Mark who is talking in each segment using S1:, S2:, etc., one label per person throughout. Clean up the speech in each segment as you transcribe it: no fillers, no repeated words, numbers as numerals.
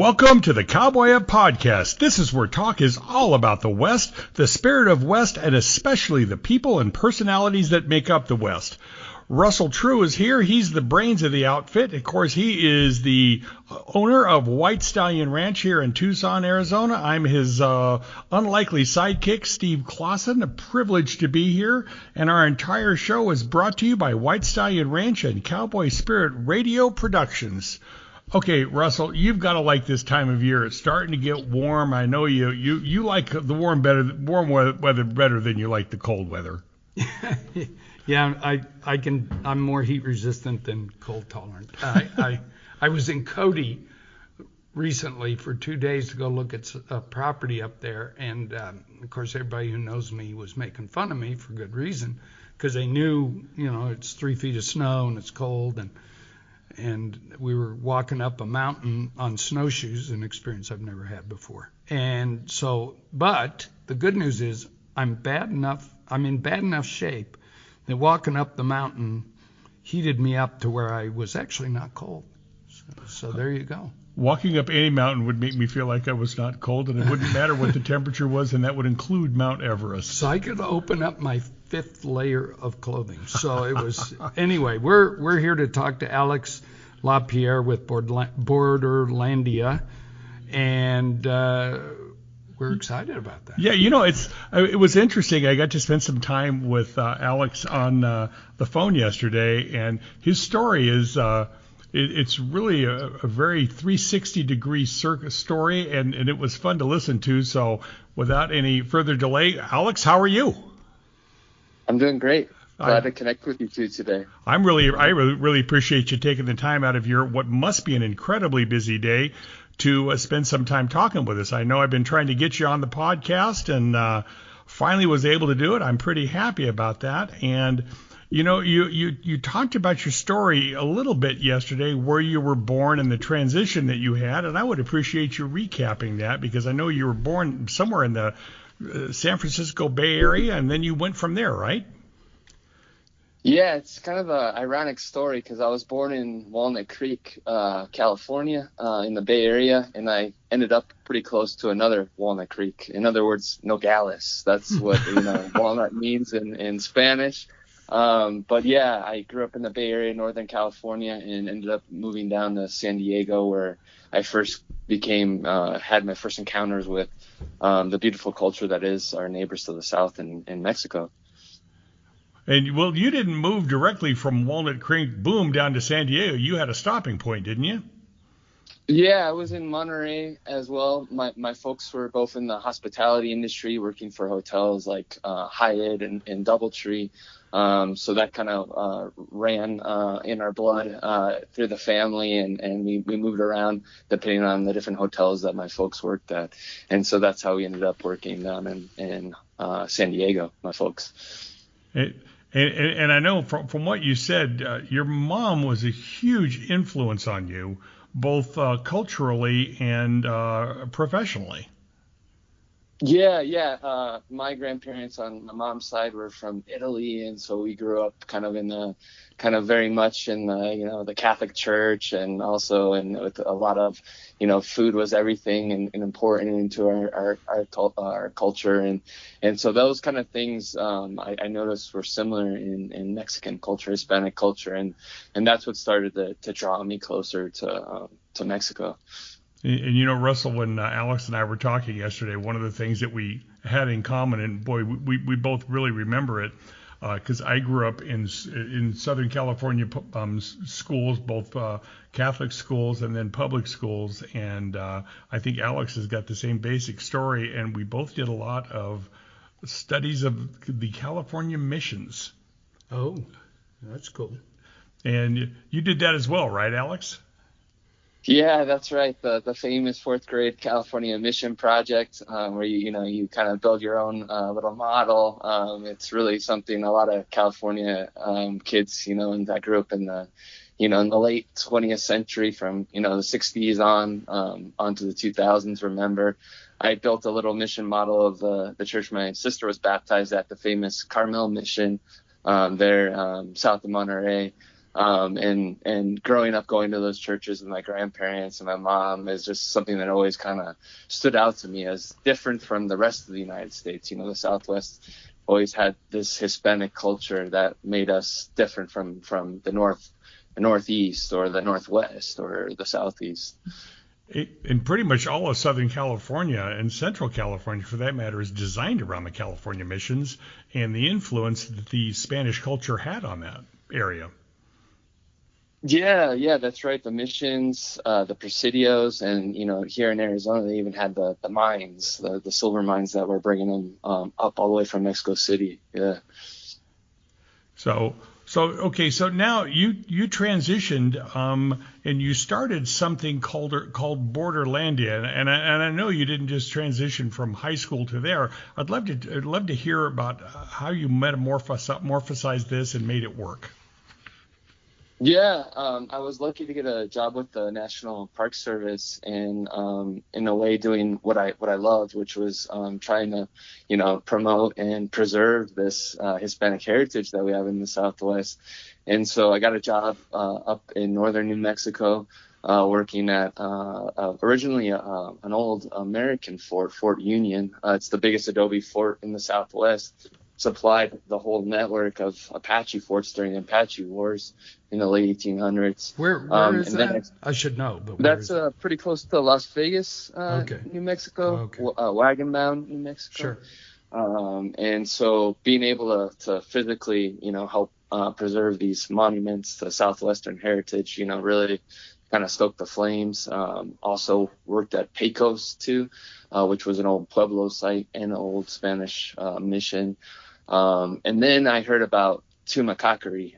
S1: Welcome to the Cowboy Up podcast. This is where talk is all about the West, the spirit of West, and especially the people and personalities that make up the West. Russell True is here. He's the brains of the outfit. Of course, he is the owner of White Stallion Ranch here in Tucson, Arizona. I'm his unlikely sidekick, Steve Clausen. A privilege to be here. And our entire show is brought to you by White Stallion Ranch and Cowboy Spirit Radio Productions. Okay, Russell, you've got to like this time of year. It's starting to get warm. I know you like the warm weather better than you like the cold weather.
S2: Yeah, I'm more heat resistant than cold tolerant. I was in Cody recently for 2 days to go look at a property up there, and of course everybody who knows me was making fun of me for good reason, because they knew, it's 3 feet of snow and it's cold, and we were walking up a mountain on snowshoes, an experience I've never had before. And so, but the good news is I'm in bad enough shape that walking up the mountain heated me up to where I was actually not cold. So there you go.
S1: Walking up any mountain would make me feel like I was not cold, and it wouldn't matter what the temperature was, and that would include Mount Everest.
S2: So I could open up my 5th layer of clothing. So it was, anyway, we're here to talk to Alex LaPierre with Borderlandia, and we're excited about that.
S1: Yeah, it was interesting. I got to spend some time with Alex on the phone yesterday, and his story is it's really a very 360-degree story, and it was fun to listen to. So without any further delay, Alex, how are you?
S3: I'm doing great. Glad to connect with you two today.
S1: I really appreciate you taking the time out of your what must be an incredibly busy day to spend some time talking with us. I know I've been trying to get you on the podcast, and finally was able to do it. I'm pretty happy about that. And you talked about your story a little bit yesterday, where you were born and the transition that you had, and I would appreciate you recapping that, because I know you were born somewhere in the San Francisco Bay Area, and then you went from there, right?
S3: Yeah, it's kind of an ironic story, because I was born in Walnut Creek, California, in the Bay Area, and I ended up pretty close to another Walnut Creek. In other words, Nogales. That's what walnut means in Spanish. But yeah, I grew up in the Bay Area, Northern California, and ended up moving down to San Diego, where I first had my first encounters with the beautiful culture that is our neighbors to the south in Mexico.
S1: And, well, you didn't move directly from Walnut Creek, boom, down to San Diego. You had a stopping point, didn't you?
S3: Yeah, I was in Monterey as well. My folks were both in the hospitality industry, working for hotels like Hyatt and DoubleTree. So that kind of ran in our blood through the family, and we moved around depending on the different hotels that my folks worked at. And so that's how we ended up working down in San Diego, my folks.
S1: And I know from what you said, your mom was a huge influence on you, both culturally and professionally.
S3: Yeah. My grandparents on my mom's side were from Italy, and so we grew up kind of very much in the Catholic Church, and also with a lot of food was everything and important into our culture, and so those kind of things I noticed were similar in Mexican culture, Hispanic culture, and that's what started to draw me closer to Mexico.
S1: And Russell, when Alex and I were talking yesterday, one of the things that we had in common, and boy, we both really remember it, because I grew up in Southern California schools, both Catholic schools and then public schools, and I think Alex has got the same basic story, and we both did a lot of studies of the California missions.
S2: Oh, that's cool.
S1: And you did that as well, right, Alex?
S3: Yeah, that's right. The famous 4th grade California mission project, where you kind of build your own little model. It's really something a lot of California kids, and I grew up in the late 20th century, from the 60s onto the 2000s. Remember, I built a little mission model of the church my sister was baptized at, the famous Carmel mission there south of Monterey. And growing up going to those churches with my grandparents and my mom is just something that always kind of stood out to me as different from the rest of the United States. You know, the Southwest always had this Hispanic culture that made us different from the Northeast or the Northwest or the Southeast.
S1: And pretty much all of Southern California and Central California, for that matter, is designed around the California missions and the influence that the Spanish culture had on that area.
S3: Yeah, that's right. The missions, the Presidios, and here in Arizona, they even had the mines, the silver mines that were bringing them up all the way from Mexico City. Yeah.
S1: So okay. So now you transitioned and you started something called Borderlandia, and I know you didn't just transition from high school to there. I'd love to hear about how you metamorphosized this and made it work.
S3: Yeah, I was lucky to get a job with the National Park Service and in a way doing what I loved, which was trying to, promote and preserve this Hispanic heritage that we have in the Southwest. And so I got a job up in northern New Mexico working at originally an old American fort, Fort Union. It's the biggest adobe fort in the Southwest. Supplied the whole network of Apache forts during the Apache Wars in the late 1800s.
S2: Where is that? I should know, but
S3: that's pretty close to Las Vegas, New Mexico, Wagon Mound, New Mexico.
S2: Sure.
S3: And so being able to physically, help preserve these monuments to Southwestern heritage, really kind of stoked the flames. Also worked at Pecos too, which was an old Pueblo site and an old Spanish mission. And then I heard about Tumacacori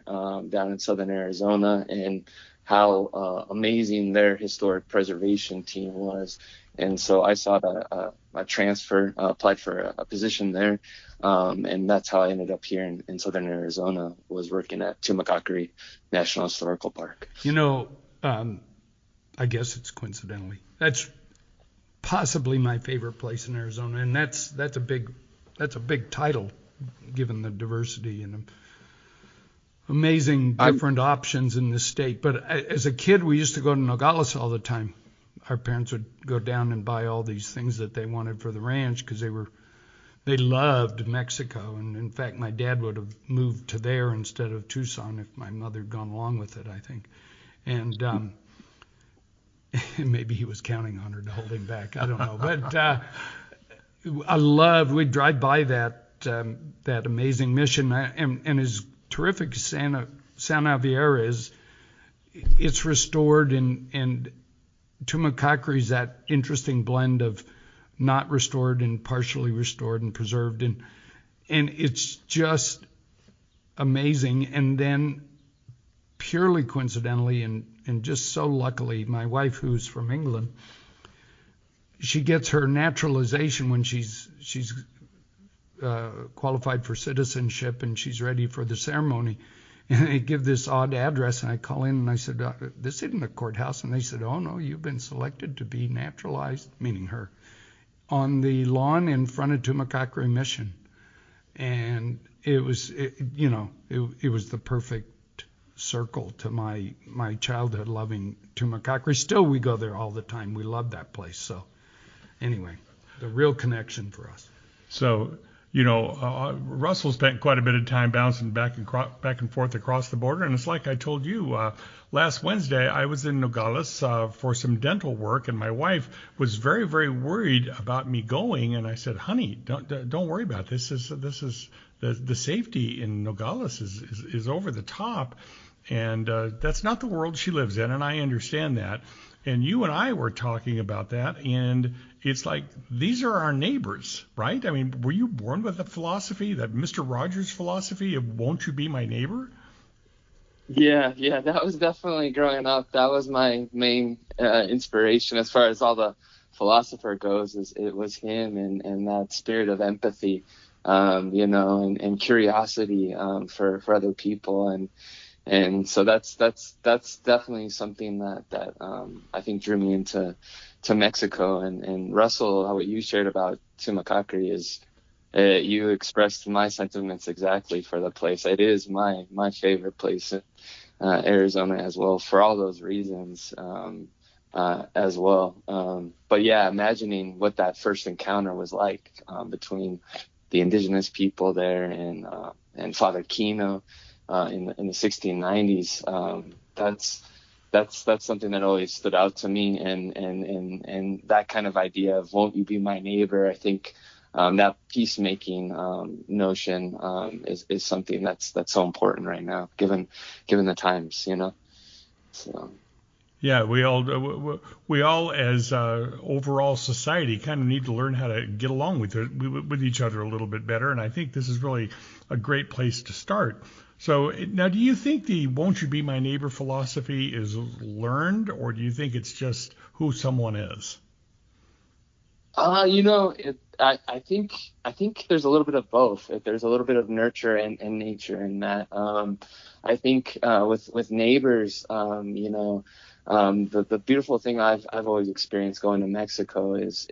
S3: down in southern Arizona and how amazing their historic preservation team was. And so I sought a transfer, applied for a position there, and that's how I ended up here in southern Arizona, was working at Tumacacori National Historical Park.
S2: I guess it's coincidentally. That's possibly my favorite place in Arizona, and that's a big title, given the diversity and amazing different options in the state. But as a kid, we used to go to Nogales all the time. Our parents would go down and buy all these things that they wanted for the ranch because they loved Mexico. And in fact, my dad would have moved to there instead of Tucson if my mother had gone along with it, I think. And maybe he was counting on her to hold him back. I don't know. But we'd drive by that amazing mission, and as terrific as San Javier is, it's restored, and Tumacacori is that interesting blend of not restored and partially restored and preserved, and it's just amazing. And then purely coincidentally and just so luckily, my wife, who's from England, she gets her naturalization when she's qualified for citizenship and she's ready for the ceremony. And they give this odd address, and I call in and I said, this isn't a courthouse. And they said, oh no, you've been selected to be naturalized, meaning her, on the lawn in front of Tumacacori Mission. And it was the perfect circle to my childhood loving Tumacacori. Still, we go there all the time. We love that place. So anyway, the real connection for us.
S1: So, Russell spent quite a bit of time bouncing back and forth across the border. And it's like I told you, last Wednesday I was in Nogales for some dental work, and my wife was very, very worried about me going. And I said, honey, don't worry about this. This is the safety in Nogales is over the top. And that's not the world she lives in, and I understand that. And you and I were talking about that, and it's like, these are our neighbors, right? I mean, were you born with the philosophy, that Mr. Rogers philosophy of won't you be my neighbor?
S3: Yeah, that was definitely growing up. That was my main inspiration as far as all the philosopher goes. It was him and that spirit of empathy, and curiosity for other people, and so that's definitely something that I think drew me into Mexico. And Russell, what you shared about Tumacacori is you expressed my sentiments exactly for the place. It is my favorite place. Arizona as well for all those reasons as well. But yeah, imagining what that first encounter was like between the indigenous people there and Father Kino in the 1690s. That's something that always stood out to me, and that kind of idea of "won't you be my neighbor?" I think that peacemaking notion is something that's so important right now, given the times, So.
S1: Yeah, we all as overall society kind of need to learn how to get along with each other a little bit better, and I think this is really a great place to start. So now, do you think the "won't you be my neighbor" philosophy is learned, or do you think it's just who someone is?
S3: I think there's a little bit of both. There's a little bit of nurture and nature in that. I think with neighbors, the beautiful thing I've always experienced going to Mexico is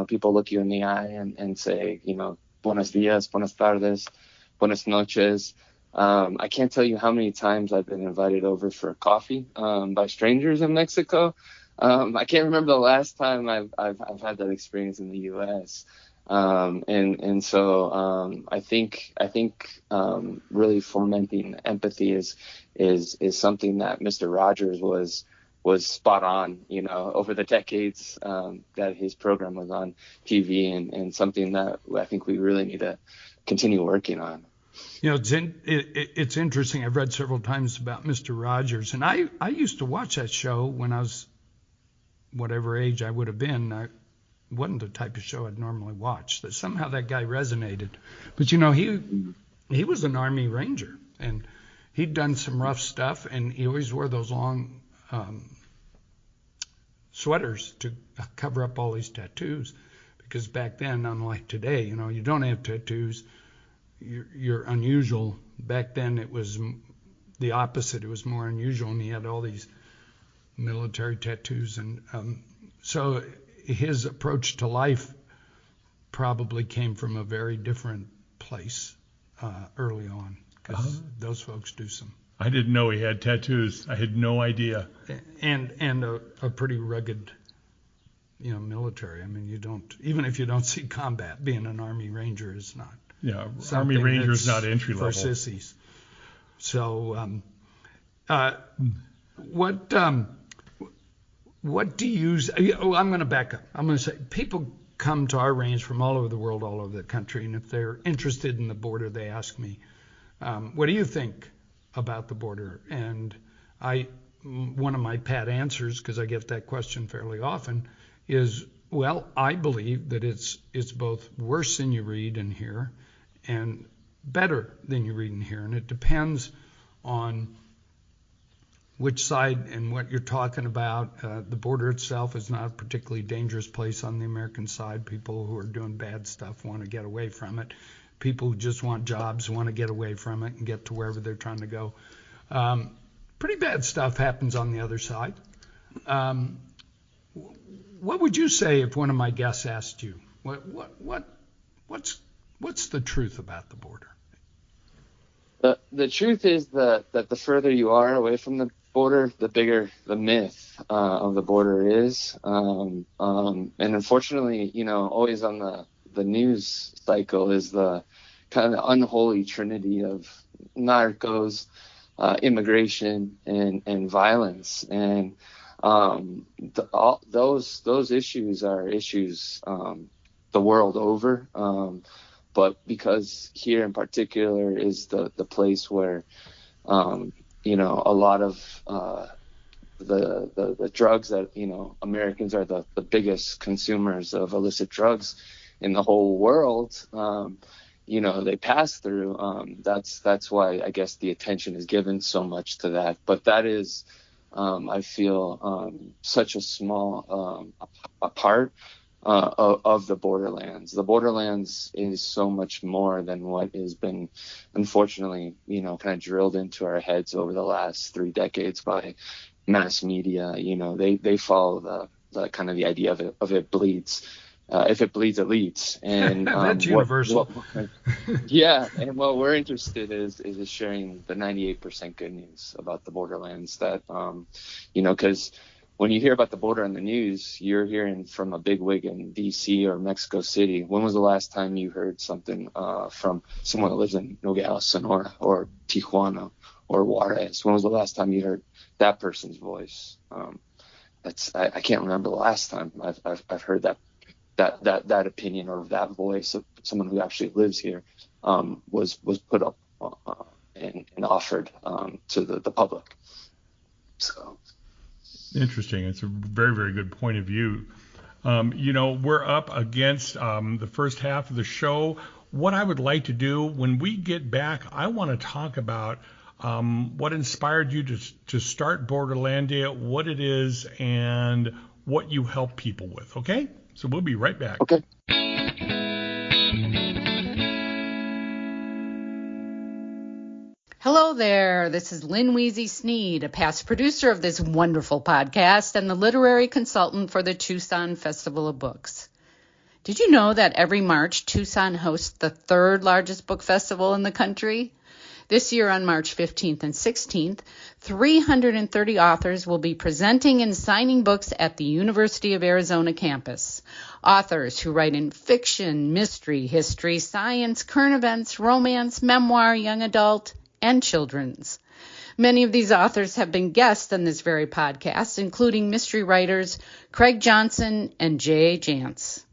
S3: people look you in the eye and say, buenos dias, buenas tardes, buenas noches. I can't tell you how many times I've been invited over for coffee by strangers in Mexico. I can't remember the last time I've had that experience in the U.S. So I think really fomenting empathy is something that Mr. Rogers was spot on, over the decades that his program was on TV, and something that I think we really need to continue working on.
S2: It's interesting. I've read several times about Mr. Rogers, and I used to watch that show when I was whatever age I would have been. I wasn't the type of show I'd normally watch. That somehow that guy resonated. But he was an Army Ranger, and he'd done some rough stuff, and he always wore those long sweaters to cover up all these tattoos, because back then, unlike today, you don't have tattoos. You're unusual. Back then it was the opposite. It was more unusual, and he had all these military tattoos, and so his approach to life probably came from a very different place early on, because those folks do some.
S1: I didn't know he had tattoos. I had no idea.
S2: And a pretty rugged, military. I mean, even if you don't see combat, being an Army Ranger is not.
S1: Yeah, Army Ranger is not entry level.
S2: For sissies. So, what do you? I'm going to back up. I'm going to say people come to our range from all over the world, all over the country, and if they're interested in the border, they ask me, "What do you think about the border?" And one of my pat answers, because I get that question fairly often, is, well, I believe that it's both worse than you read and hear, and better than you read and hear, and it depends on which side and what you're talking about. The border itself is not a particularly dangerous place on the American side. People who are doing bad stuff want to get away from it. People who just want jobs want to get away from it and get to wherever they're trying to go. Pretty bad stuff happens on the other side. What would you say if one of my guests asked you, what's the truth about the border?
S3: The truth is that the further you are away from the border, the bigger the myth of the border is. And unfortunately, always on the news cycle is the kind of unholy trinity of narcos, immigration, and violence. And those issues are issues the world over. But because here in particular is the place where, a lot of the drugs that, Americans are the biggest consumers of illicit drugs in the whole world, they pass through. That's why I guess the attention is given so much to that. But that is, I feel, such a small a part of the borderlands. The borderlands is so much more than what has been, unfortunately, kind of drilled into our heads over the last 3 decades by mass media. They follow the kind of the idea of it bleeds, if it bleeds, it leads. And
S2: that's universal.
S3: Yeah, and what we're interested is sharing the 98% good news about the borderlands. That because when you hear about the border on the news, you're hearing from a bigwig in D.C. or Mexico City. When was the last time you heard something from someone that lives in Nogales, Sonora, or Tijuana, or Juarez? When was the last time you heard that person's voice? I can't remember the last time I've heard that opinion or that voice of someone who actually lives here was put up and offered to the public. So.
S1: Interesting. It's a very, very good point of view. We're up against the first half of the show. What I would like to do when we get back, I want to talk about what inspired you to start Borderlandia, what it is, and what you help people with. Okay? So we'll be right back.
S3: Okay.
S4: Hello there, this is Lynn Weezy Sneed, a past producer of this wonderful podcast and the literary consultant for the Tucson Festival of Books. Did you know that every March, Tucson hosts the third largest book festival in the country? This year on March 15th and 16th, 330 authors will be presenting and signing books at the University of Arizona campus. Authors who write in fiction, mystery, history, science, current events, romance, memoir, young adult, and children's. Many of these authors have been guests on this very podcast, including mystery writers Craig Johnson and Jay Jantz.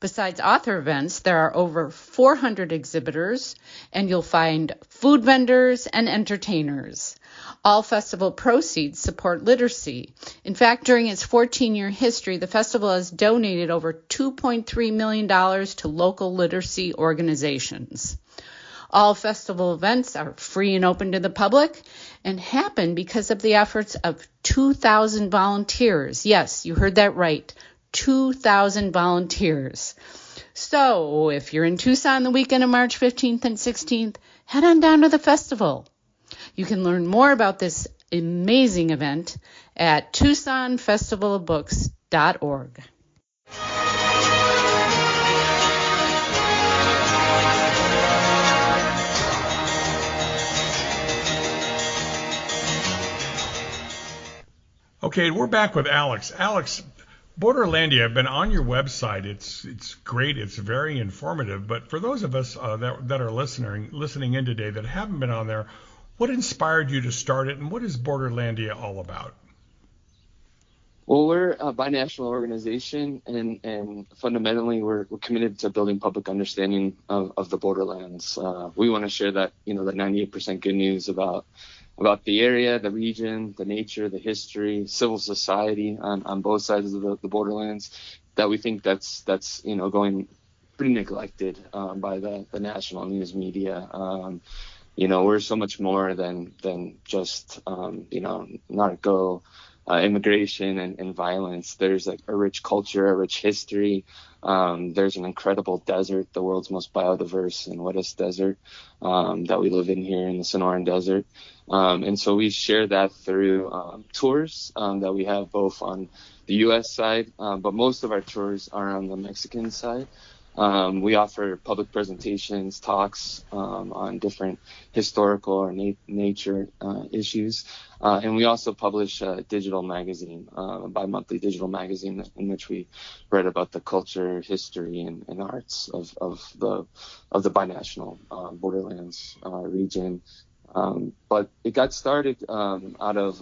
S4: Besides author events, there are over 400 exhibitors, and you'll find food vendors and entertainers. All festival proceeds support literacy. In fact, during its 14-year history, the festival has donated over $2.3 million to local literacy organizations. All festival events are free and open to the public and happen because of the efforts of 2,000 volunteers. Yes, you heard that right, 2,000 volunteers. So if you're in Tucson the weekend of March 15th and 16th, head on down to the festival. You can learn more about this amazing event at TucsonFestivalofBooks.org.
S1: Okay, we're back with Alex. Alex, Borderlandia, I've been on your website. It's great. It's very informative. But for those of us that are listening in today that haven't been on there, what inspired you to start it, and what is Borderlandia all about?
S3: Well, we're a binational organization, and fundamentally we're committed to building public understanding of the borderlands. We want to share that, the 98% good news about the area, the region, the nature, the history, civil society on both sides of the borderlands, that we think that's going pretty neglected by the national news media. We're so much more than just narco, immigration and violence. There's a rich culture, a rich history. There's an incredible desert, the world's most biodiverse and wettest desert that we live in here in the Sonoran Desert. And so we share that through tours that we have both on the U.S. side, but most of our tours are on the Mexican side. We offer public presentations, talks on different historical or nature issues. And we also publish a digital magazine, a bi-monthly digital magazine in which we write about the culture, history, and arts of the binational borderlands region. But it got started out of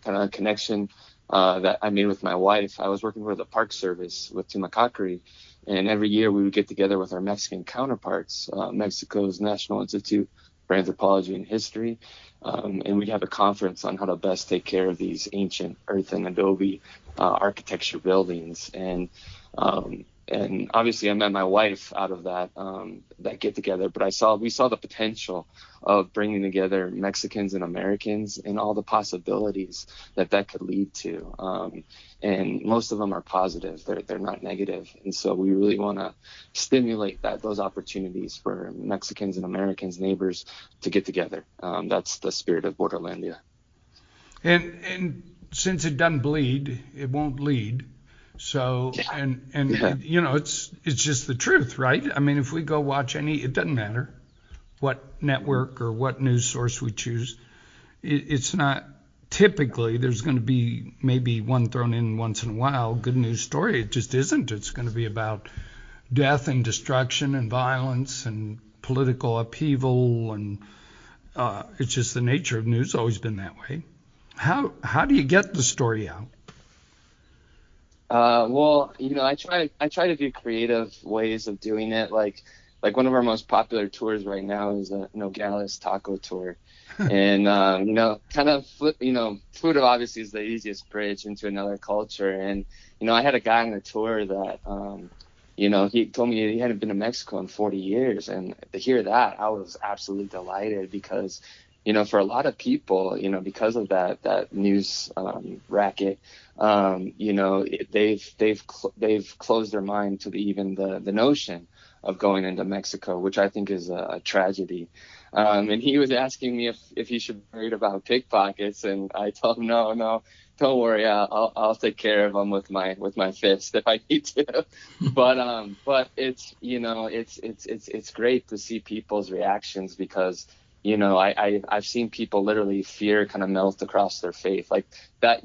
S3: kind of a connection that I made with my wife. I was working for the Park Service with Tumacacori, and every year we would get together with our Mexican counterparts, Mexico's National Institute for Anthropology and History, and we'd have a conference on how to best take care of these ancient earth and adobe architecture buildings. And obviously I met my wife out of that get together, but we saw the potential of bringing together Mexicans and Americans and all the possibilities that could lead to. And most of them are positive. They're not negative. And so we really want to stimulate those opportunities for Mexicans and Americans, neighbors, to get together. That's the spirit of Borderlandia.
S2: And since it doesn't bleed, it won't lead. So, and
S3: Yeah.
S2: you know, it's just the truth, right? I mean, if we go watch it doesn't matter what network or what news source we choose. It's not typically, there's going to be maybe one thrown in once in a while, good news story. It just isn't. It's going to be about death and destruction and violence and political upheaval, and it's just the nature of news. Always been that way. How do you get the story out?
S3: Well, I try to do creative ways of doing it. Like one of our most popular tours right now is a Nogales taco tour. And, kind of food obviously is the easiest bridge into another culture. And, I had a guy on the tour that, he told me he hadn't been to Mexico in 40 years. And to hear that, I was absolutely delighted because, for a lot of people, because of that news racket, they've closed their mind to even the notion of going into Mexico, which I think is a tragedy. And he was asking me if he should be worried about pickpockets, and I told him, no, don't worry, I'll take care of them with my fist if I need to. But it's it's great to see people's reactions because I've seen people literally fear kind of melt across their face. Like that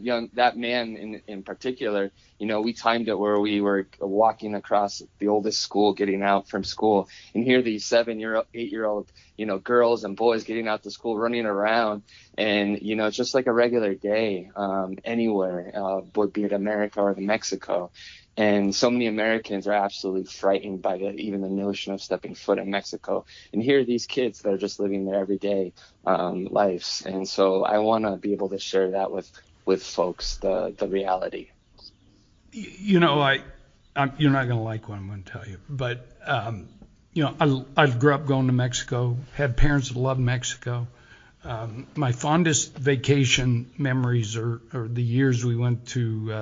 S3: man in particular, we timed it where we were walking across the oldest school, getting out from school, and here these 7-year-old, 8-year-old, girls and boys getting out to school, running around, and it's just like a regular day anywhere, be it America or Mexico. And so many Americans are absolutely frightened by even the notion of stepping foot in Mexico. And here are these kids that are just living their everyday lives. And so I want to be able to share that with folks, the reality.
S2: You're not going to like what I'm going to tell you, but I grew up going to Mexico, had parents that loved Mexico. My fondest vacation memories are the years we went to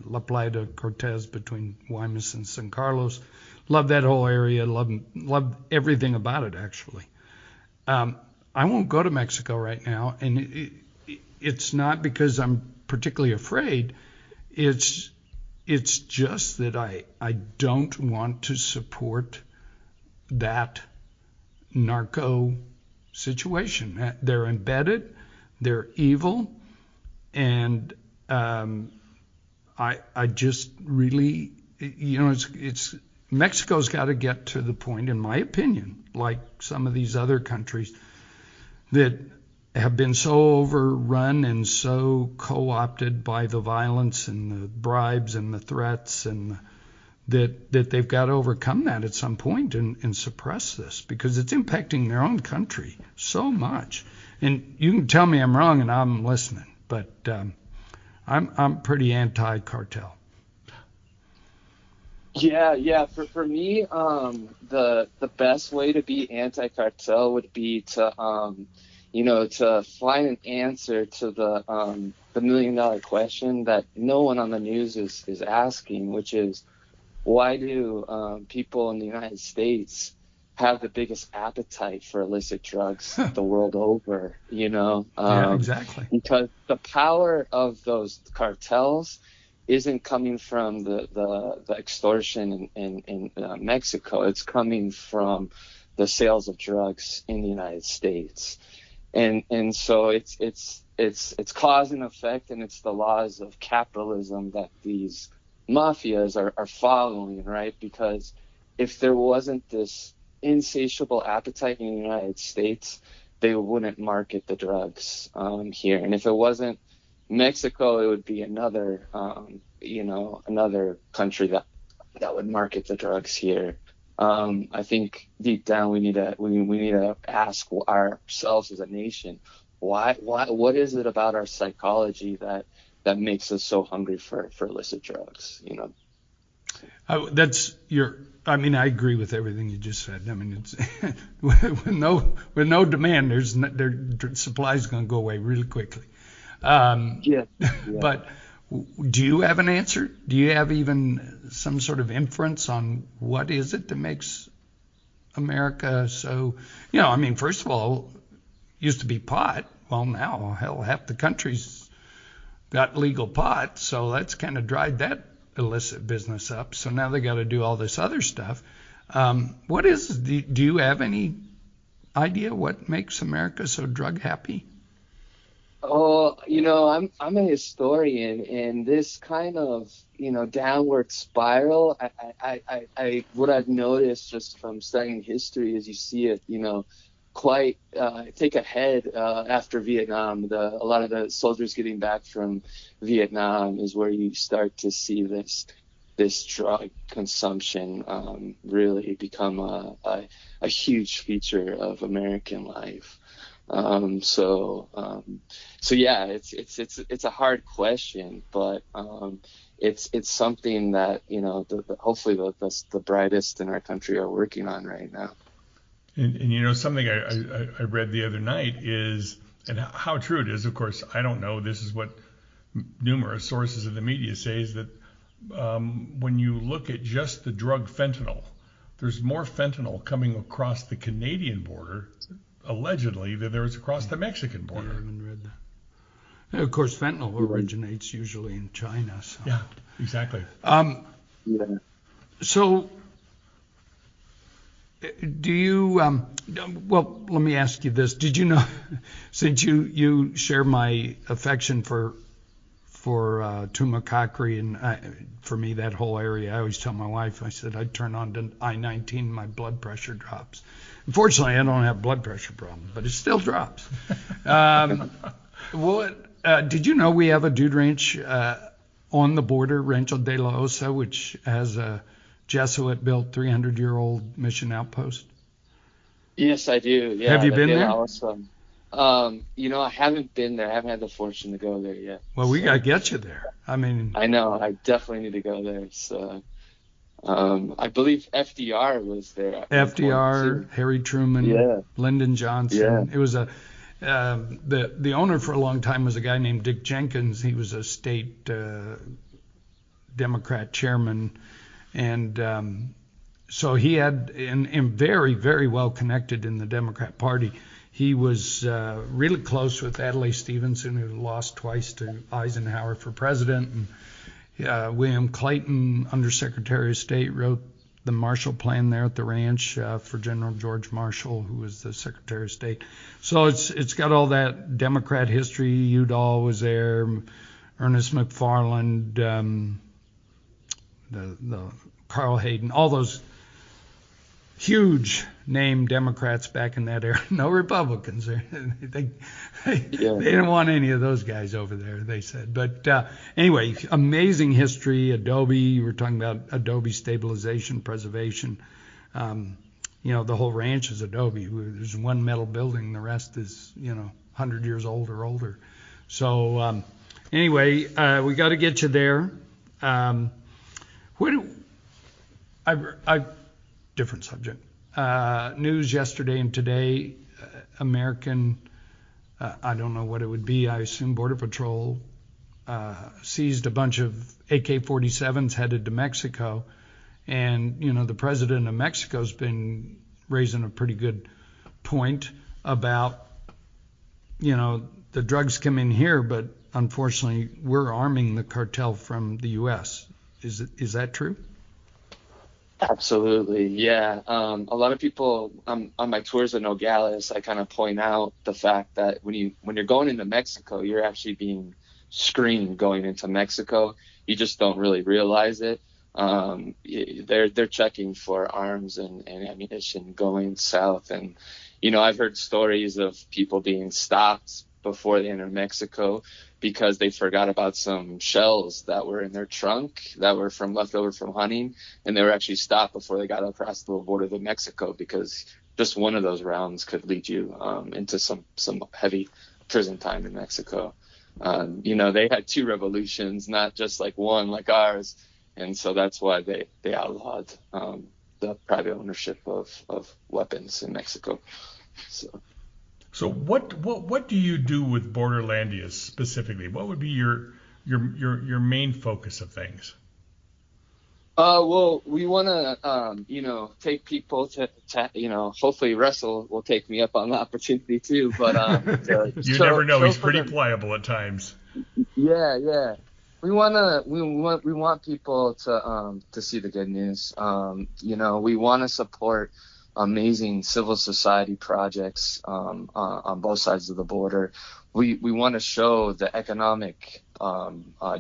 S2: La Playa de Cortez between Guaymas and San Carlos. Loved that whole area. Loved everything about it, actually. I won't go to Mexico right now, and it's not because I'm particularly afraid. It's just that I don't want to support that narco situation. They're embedded, they're evil, and I just really, it's Mexico's got to get to the point, in my opinion, like some of these other countries that have been so overrun and so co-opted by the violence and the bribes and the threats, and that they've got to overcome that at some point and suppress this, because it's impacting their own country so much. And you can tell me I'm wrong, and I'm listening, but I'm pretty anti-cartel.
S3: Yeah. For me, the best way to be anti-cartel would be to to find an answer to the $1 million question that no one on the news is asking, which is, why do people in the United States have the biggest appetite for illicit drugs the world over?
S2: Yeah, exactly.
S3: Because the power of those cartels isn't coming from the extortion in Mexico. It's coming from the sales of drugs in the United States, and so it's cause and effect, and it's the laws of capitalism that these mafias are following, right? Because if there wasn't this insatiable appetite in the United States, they wouldn't market the drugs here. And if it wasn't Mexico, it would be another country that would market the drugs here. I think deep down we need to ask ourselves as a nation, what is it about our psychology that makes us so hungry for illicit drugs?
S2: I agree with everything you just said. I mean, it's with no demand, their supply is going to go away really quickly.
S3: Yeah.
S2: But do you have an answer? Do you have even some sort of inference on what is it that makes America so? First of all, used to be pot. Well, now hell, half the country's got legal pot, so that's kind of dried that illicit business up. So now they got to do all this other stuff. Do you have any idea what makes America so drug happy?
S3: Oh, I'm a historian, and this kind of, downward spiral, I what I've noticed just from studying history is you see it, quite take a head after Vietnam. A lot of the soldiers getting back from Vietnam is where you start to see this drug consumption really become a huge feature of American life. So yeah, it's a hard question, but it's something that hopefully the brightest in our country are working on right now.
S1: And something I read the other night is, and how true it is, of course, I don't know. This is what numerous sources of the media say, is that when you look at just the drug fentanyl, there's more fentanyl coming across the Canadian border, allegedly, than there is across the Mexican border.
S2: I haven't read that. And of course, fentanyl originates usually in China. So.
S1: Yeah, exactly.
S2: So, do you? Well, let me ask you this: did you know, since you share my affection for Tumacacori, and for me that whole area, I always tell my wife, I said I'd turn on to I-19, my blood pressure drops. Unfortunately, I don't have a blood pressure problem, but it still drops. Did you know we have a dude ranch on the border, Rancho de la Osa, which has a Jesuit-built 300-year-old mission outpost?
S3: Yes, I do. Yeah,
S2: have you been there?
S3: Awesome. I haven't been there. I haven't had the fortune to go there yet.
S2: Well, we got to get you there. I
S3: know. I definitely need to go there. So, I believe FDR was there.
S2: FDR, Harry Truman, Lyndon Johnson.
S3: Yeah.
S2: It was the owner for a long time was a guy named Dick Jenkins. He was a state Democrat chairman, and so he had and very, very well connected in the Democrat Party. He was really close with Adlai Stevenson, who lost twice to Eisenhower for president, and William Clayton, Undersecretary of State, wrote the Marshall Plan there at the ranch for General George Marshall, who was the Secretary of State. So it's got all that Democrat history. Udall was there, Ernest McFarland, the Carl Hayden, all those huge name Democrats back in that era. No Republicans. They didn't want any of those guys over there, they said. But anyway, amazing history. Adobe, you were talking about Adobe stabilization, preservation. The whole ranch is Adobe. There's one metal building. The rest is, 100 years old or older. So anyway, we got to get you there. Different subject. News yesterday and today, American, I don't know what it would be, I assume Border Patrol seized a bunch of AK-47s headed to Mexico. And, the president of Mexico's been raising a pretty good point about, the drugs come in here, but unfortunately we're arming the cartel from the U.S. Is that true?
S3: Absolutely, yeah. A lot of people on my tours of Nogales, I kind of point out the fact that when you're going into Mexico, you're actually being screened going into Mexico. You just don't really realize it. They're checking for arms and ammunition going south, and I've heard stories of people being stopped before they enter Mexico because they forgot about some shells that were in their trunk that were left over from hunting, and they were actually stopped before they got across the border to Mexico because just one of those rounds could lead you into some heavy prison time in Mexico. They had two revolutions, not just like one like ours, and so that's why they outlawed the private ownership of weapons in Mexico.
S1: So what do you do with Borderlandia specifically? What would be your main focus of things?
S3: Well, we want to, take people to, hopefully Russell will take me up on the opportunity too. But
S1: you never know. He's pretty pliable at times.
S3: Yeah. we want people to see the good news. We want to support amazing civil society projects on both sides of the border. We want to show the economic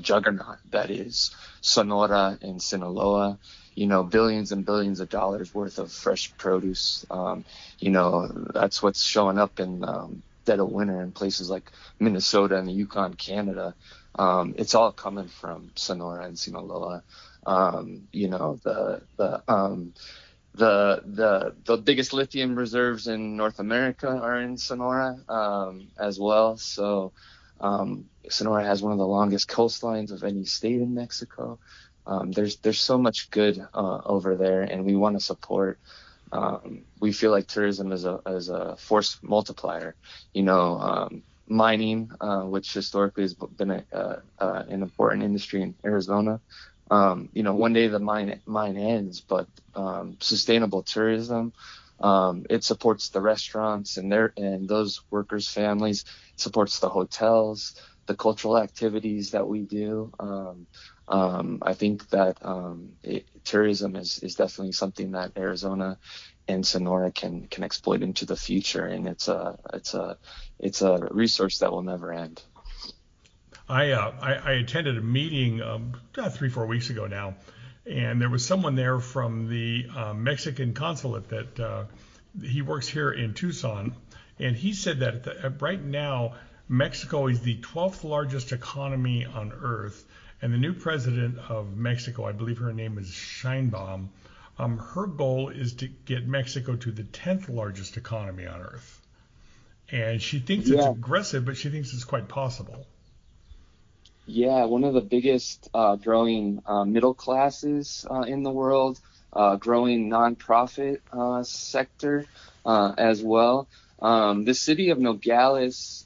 S3: juggernaut that is Sonora and Sinaloa. Billions and billions of dollars worth of fresh produce. That's what's showing up in dead of winter in places like Minnesota and the Yukon, Canada. It's all coming from Sonora and Sinaloa. The biggest lithium reserves in North America are in Sonora as well. So Sonora has one of the longest coastlines of any state in Mexico. There's so much good over there, and we want to support. We feel like tourism is a force multiplier. Mining, which historically has been an important industry in Arizona. One day the mine ends, but sustainable tourism, it supports the restaurants and those workers' families. It supports the hotels, the cultural activities that we do. I think that tourism is definitely something that Arizona and Sonora can exploit into the future, and it's a resource that will never end.
S1: I attended a meeting 3-4 weeks ago now, and there was someone there from the Mexican consulate that he works here in Tucson, and he said that right now Mexico is the 12th largest economy on Earth, and the new president of Mexico, I believe her name is Sheinbaum, her goal is to get Mexico to the 10th largest economy on Earth, and she thinks it's aggressive, but she thinks it's quite possible.
S3: Yeah, one of the biggest growing middle classes in the world, growing nonprofit sector as well. The city of Nogales,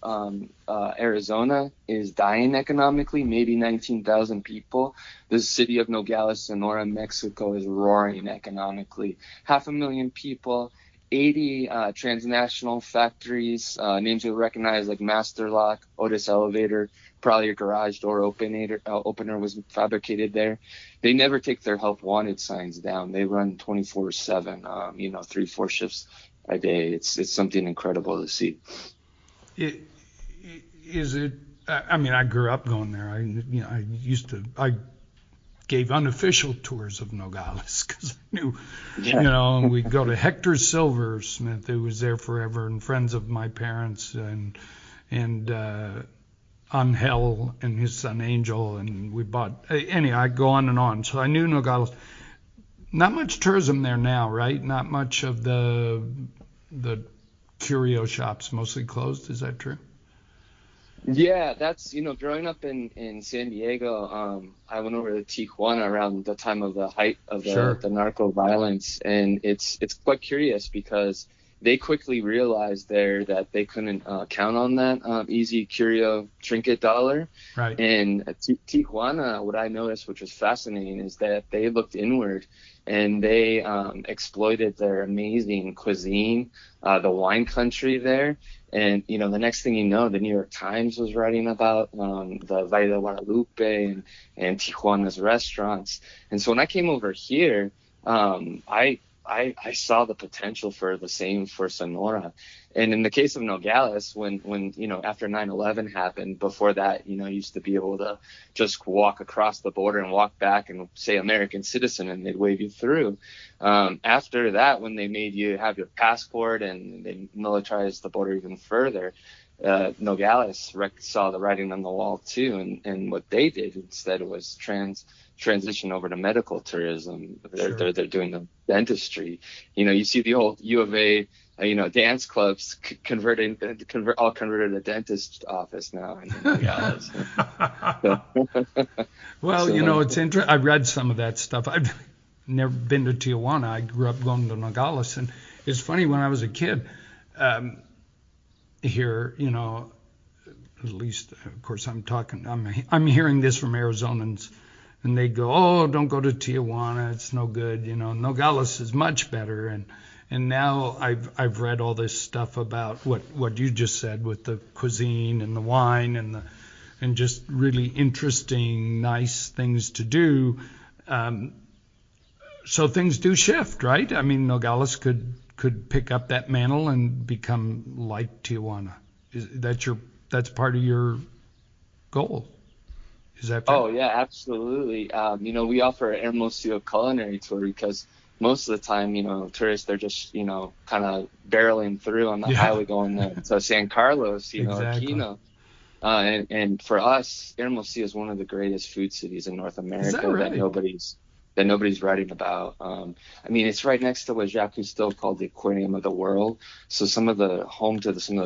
S3: Arizona, is dying economically, maybe 19,000 people. The city of Nogales, Sonora, Mexico, is roaring economically. 500,000 people. 80 transnational factories, names you'll recognize like Master Lock, Otis Elevator, probably your garage door opener was fabricated there. They never take their help wanted signs down. They run 24/7, 3-4 shifts a day. It's something incredible to see.
S2: I grew up going there. I gave unofficial tours of Nogales because I knew, we'd go to Hector Silversmith, who was there forever, and friends of my parents, and Angel and his son Angel, and we bought. Anyway, I go on and on. So I knew Nogales. Not much tourism there now, right? Not much of the curio shops, mostly closed. Is that true?
S3: Yeah, that's, growing up in San Diego, I went over to Tijuana around the time of the height of the narco violence. And it's quite curious because they quickly realized there that they couldn't count on that easy curio trinket dollar.
S2: Right.
S3: And Tijuana, what I noticed, which was fascinating, is that they looked inward and they exploited their amazing cuisine, the wine country there. And, the next thing you know, the New York Times was writing about the Valle de Guadalupe and Tijuana's restaurants. And so when I came over here, I saw the potential for the same for Sonora. And in the case of Nogales, when after 9/11 happened, before that, you used to be able to just walk across the border and walk back and say American citizen, and they'd wave you through. After that, when they made you have your passport and they militarized the border even further, Nogales saw the writing on the wall too, and what they did instead was transition over to medical tourism. They're doing the dentistry. You see the old U of A, dance clubs converted a dentist office now in Nogales.
S2: Well, it's interesting. I read some of that stuff. I've never been to Tijuana. I grew up going to Nogales, and it's funny when I was a kid. Here, at least, of course, I'm hearing this from Arizonans, and they go, "Oh, don't go to Tijuana. It's no good. Nogales is much better." And now I've read all this stuff about what you just said with the cuisine and the wine and just really interesting, nice things to do. So things do shift, right? I mean, Nogales could pick up that mantle and become like Tijuana. That's part of your goal. Is that fair?
S3: Oh yeah, absolutely. We offer an Hermosillo culinary tour because most of the time, tourists, they're just, kind of barreling through on the highway going to San Carlos,
S2: Exactly.
S3: Aquino. And for us, Hermosillo is one of the greatest food cities in North America
S2: Is that right?
S3: that nobody's writing about. It's right next to what Jacques Cousteau called the aquarium of the world. So some of the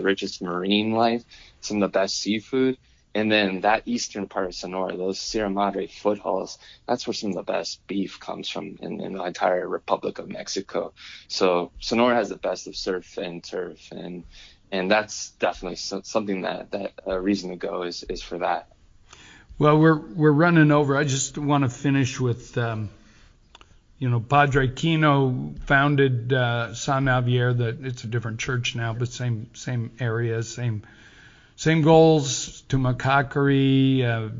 S3: richest marine life, some of the best seafood. And then that eastern part of Sonora, those Sierra Madre foothills, that's where some of the best beef comes from in the entire Republic of Mexico. So Sonora has the best of surf and turf, and that's definitely something that a reason to go is for that.
S2: Well, we're running over. I just want to finish with, Padre Quino founded San Javier. That it's a different church now, but same area, same goals. Tumacacori,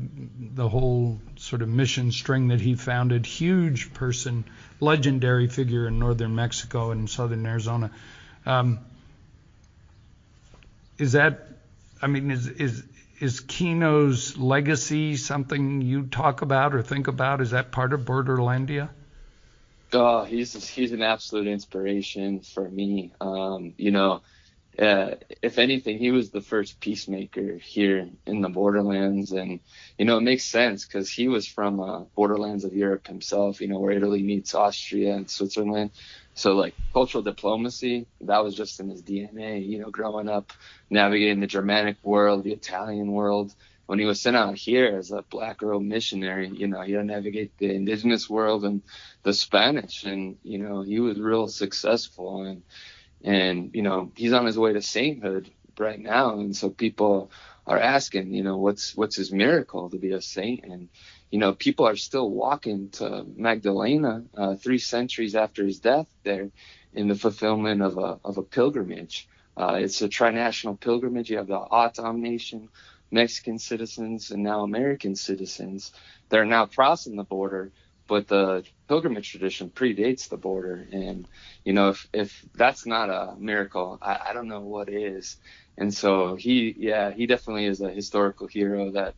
S2: the whole sort of mission string that he founded. Huge person, legendary figure in northern Mexico and southern Arizona. Is Quino's legacy something you talk about or think about? Is that part of Borderlandia?
S3: Oh, he's an absolute inspiration for me. If anything, he was the first peacemaker here in the Borderlands, and it makes sense because he was from Borderlands of Europe himself. Where Italy meets Austria and Switzerland. So like cultural diplomacy, that was just in his DNA. Growing up, navigating the Germanic world, the Italian world. When he was sent out here as a Black Girl missionary, he had to navigate the indigenous world and the Spanish, and he was real successful, and he's on his way to sainthood right now, and so people are asking, what's his miracle to be a saint, and people are still walking to Magdalena 3 centuries after his death there in the fulfillment of a pilgrimage. It's a trinational pilgrimage. You have the Atam Nation, Mexican citizens, and now American citizens. They're now crossing the border, but the pilgrimage tradition predates the border. And, if that's not a miracle, I don't know what is. And so he definitely is a historical hero that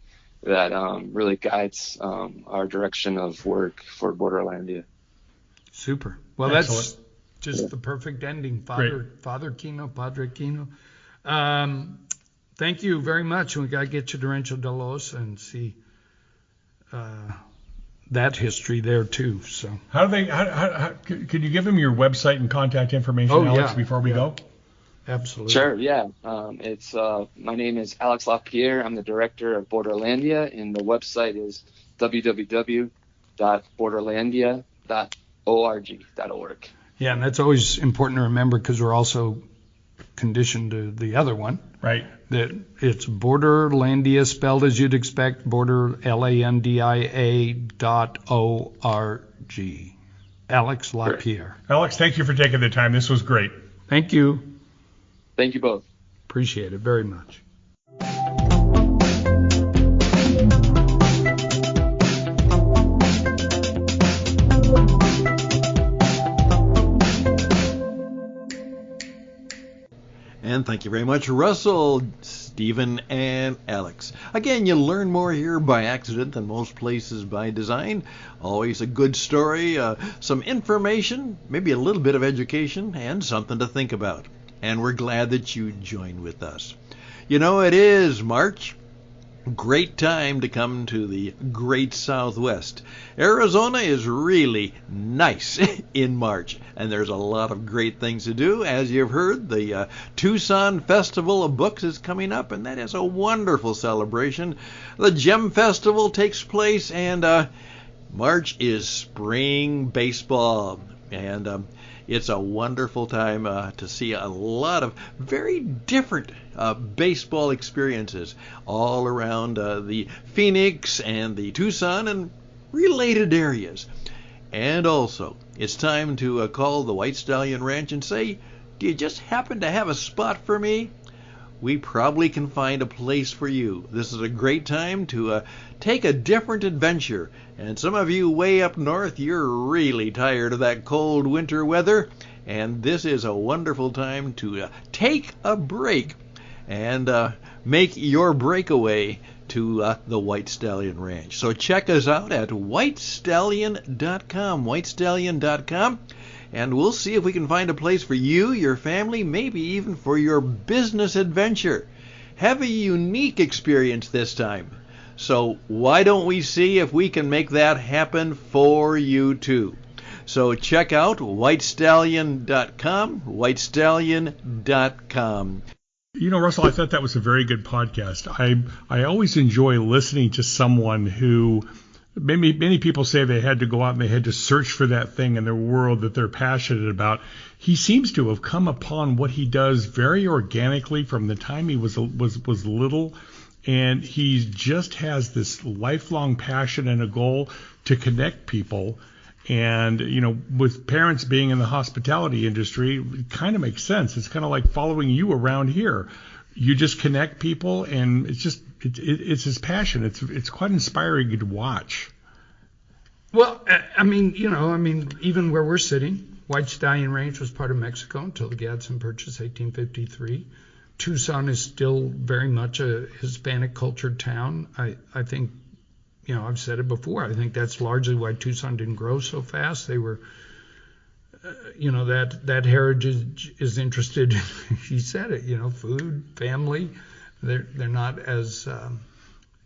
S3: really guides our direction of work for Borderlandia.
S2: Super. Well,
S1: Excellent.
S2: That's just the perfect ending. Padre Quino. Thank you very much. We got to get you to Rancho de los and see that history there too. So
S1: How could you give him your website and contact information, Alex, before we go?
S2: Absolutely.
S3: Sure, yeah. It's my name is Alex LaPierre. I'm the director of Borderlandia, and the website is www.borderlandia.org.
S2: Yeah, and that's always important to remember because we're also conditioned to the other one.
S1: Right.
S2: That it's Borderlandia, spelled as you'd expect, BorderLandia.org. Alex LaPierre.
S1: Alex, thank you for taking the time. This was great.
S2: Thank you.
S3: Thank you both.
S2: Appreciate it very much.
S5: And thank you very much, Russell, Stephen, and Alex. Again, you learn more here by accident than most places by design. Always a good story, some information, maybe a little bit of education, and something to think about. And we're glad that you joined with us. It is March. Great time to come to the great Southwest. Arizona is really nice in March, and there's a lot of great things to do. As you've heard, the Tucson Festival of Books is coming up, and that is a wonderful celebration. The Gem Festival takes place, and March is spring baseball, and it's a wonderful time to see a lot of very different baseball experiences all around the Phoenix and the Tucson and related areas. And also, it's time to call the White Stallion Ranch and say, do you just happen to have a spot for me? we probably can find a place for you. This is a great time to take a different adventure. And some of you way up north, you're really tired of that cold winter weather. And this is a wonderful time to take a break and make your breakaway to the White Stallion Ranch. So check us out at whitestallion.com, whitestallion.com. And we'll see if we can find a place for you, your family, maybe even for your business adventure. Have a unique experience this time. So why don't we see if we can make that happen for you too? So check out whitestallion.com, whitestallion.com.
S1: You know, Russell, I thought that was a very good podcast. I always enjoy listening to someone who many people say they had to go out and they had to search for that thing in their world that they're passionate about. He seems to have come upon what he does very organically from the time he was little, and he just has this lifelong passion and a goal to connect people. And, you know, with parents being in the hospitality industry, it kind of makes sense. It's kind of like following you around here. You just connect people, and it's just it's his passion. It's quite inspiring to watch.
S2: Well, I mean, even where we're sitting, White Stallion Range was part of Mexico until the Gadsden Purchase, 1853. Tucson is still very much a Hispanic cultured town. I think, I've said it before. I think that's largely why Tucson didn't grow so fast. They were, that heritage is interested. He said it. Food, family. They're not as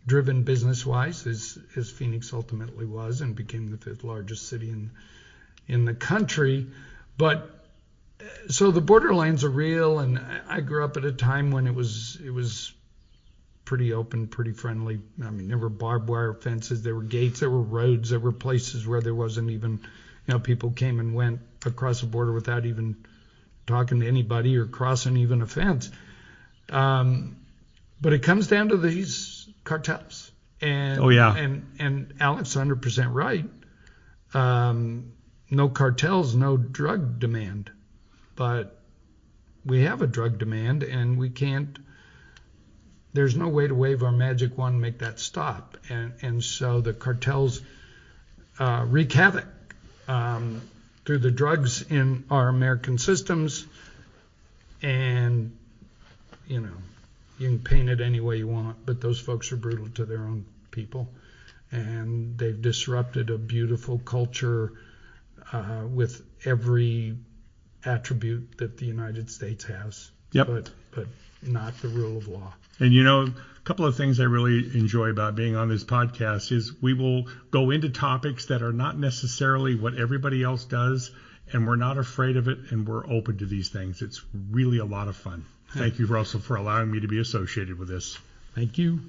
S2: driven business-wise as Phoenix ultimately was and became the 5th largest city in the country. But so the borderlands are real, and I grew up at a time when it was pretty open, pretty friendly. I mean, there were barbed wire fences, there were gates, there were roads, there were places where there wasn't even, people came and went across the border without even talking to anybody or crossing even a fence. But it comes down to these cartels. And,
S1: oh, yeah.
S2: And Alex, 100% right. No cartels, no drug demand. But we have a drug demand, and we can't. There's no way to wave our magic wand and make that stop. And so the cartels wreak havoc through the drugs in our American systems. And, you can paint it any way you want, but those folks are brutal to their own people. And they've disrupted a beautiful culture with every attribute that the United States has.
S1: Yep.
S2: But not the rule of law.
S1: And a couple of things I really enjoy about being on this podcast is we will go into topics that are not necessarily what everybody else does, and we're not afraid of it, and we're open to these things. It's really a lot of fun. Thank you, Russell, for allowing me to be associated with this.
S2: Thank you.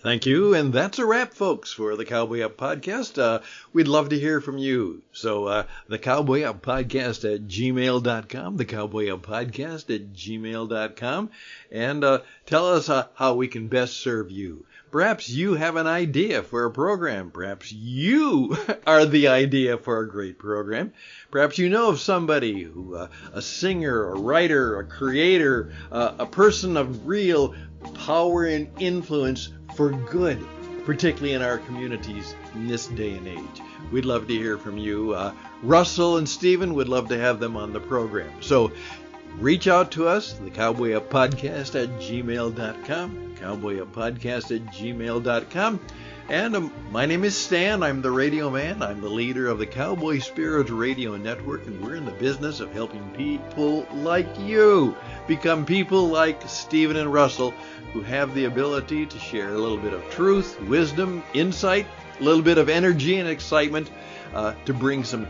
S5: Thank you, and that's a wrap, folks, for the Cowboy Up Podcast. We'd love to hear from you. So the Cowboy Up Podcast at gmail.com, the Cowboy Up Podcast at gmail.com, and tell us how we can best serve you. Perhaps you have an idea for a program. Perhaps you are the idea for a great program. Perhaps you know of somebody who, a singer, a writer, a creator, a person of real power and influence for good, particularly in our communities in this day and age. We'd love to hear from you. Russell and Stephen would love to have them on the program. So reach out to us, the Cowboy Up Podcast at gmail.com, Cowboy Up Podcast at gmail.com. And my name is Stan. I'm the radio man. I'm the leader of the Cowboy Spirit Radio Network, and we're in the business of helping people like you become people like Stephen and Russell, who have the ability to share a little bit of truth, wisdom, insight, a little bit of energy and excitement to bring some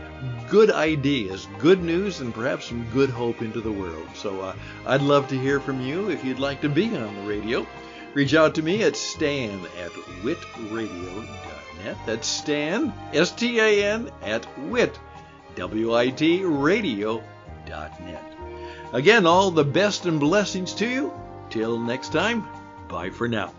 S5: good ideas, good news, and perhaps some good hope into the world. So I'd love to hear from you if you'd like to be on the radio. Reach out to me at stan@witradio.net. That's Stan, S-T-A-N, @wit, W-I-T, radio.net. Again, all the best and blessings to you. Till next time, bye for now.